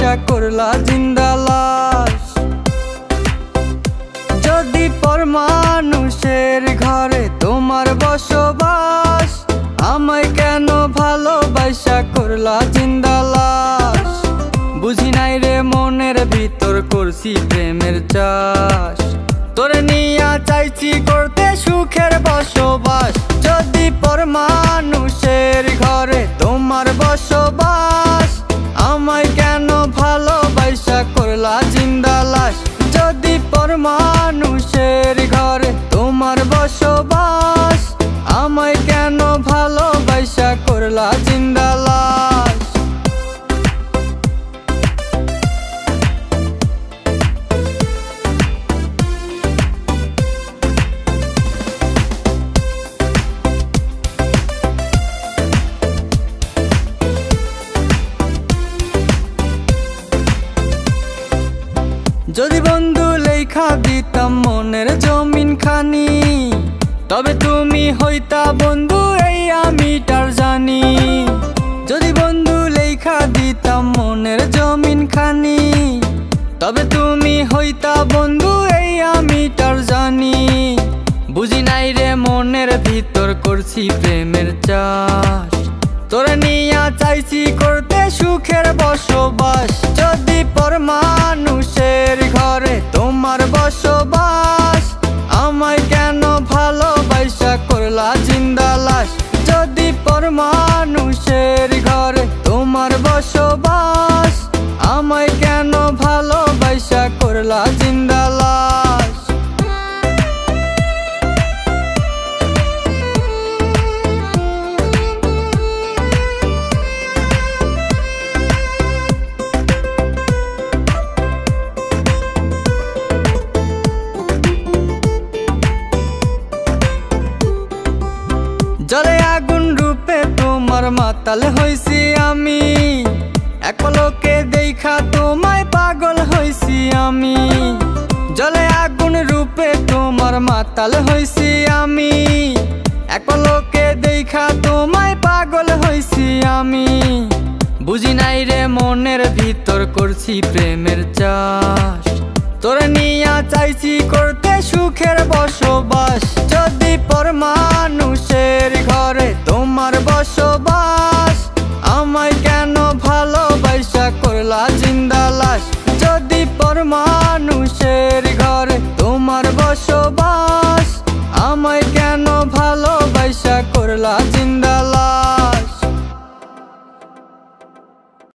ভালোবাসা করলা জিন্দা লাশ। যদি পর মানুষের ঘরে তোমার বসবাস, আমায় কেন ভালোবাসা করলা জিন্দা লাশ। বুঝি নাই রে মনের ভিতর করছি প্রেমের চাষ, তোরে নিয়া চাইছি করতে সুখের বসবাস। যদি পর মানুষের ঘরে তোমার বসবাস, আমায় কেন ভালোবাসা করলা জিন্দা লাশ। যদি পর মানুষের ঘরে তোমার বসবাস, আমায় কেন ভালোবাসা করলা জিন্দা লাশ। যদি বন্ধু লেখা দিতাম মনের জমিন খানি, তবে তুমি হইতা বন্ধু এই আমিটার জানি। যদি বন্ধু লেখা দিতাম মনের জমিন খানি, তবে তুমি হইতা বন্ধু এই আমিটার জানি। বুঝি নাই রে মনের ভিতর করছি প্রেমের চাষ, তোরে নিয়া চাইছি করতে সুখের বসবাস। যদি পর মানুষের ঘরে তোমার বসবাস, আমায় কেন ভালোবাসা করলা জিন্দা লাশ। যদি পর মানুষের ঘরে তোমার বসবাস, আমায় কেন ভালোবাসা করলা জিন্দা লাশ। জলে আগুন রূপে তোমার মাতাল হইছি আমি, এক পলকে দেখা তোমায় পাগল হইছি আমি। জলে আগুন রূপে তোমার মাতাল হইছি আমি, এক পলকে দেখা তোমায় পাগল হইছি আমি। বুঝি নাই রে মনের ভিতর করছি প্রেমের চাষ, তোরে নিয়া চাইছি করতে সুখের বসবাস। যদি পর মানুষের ঘরে তোমার বসবাস, আমায় কেন ভালোবাসা করলা জিন্দা লাশ। যদি পর মানুষের ঘরে তোমার বসবাস, আমায় কেন ভালোবাসা করলা জিন্দা লাশ।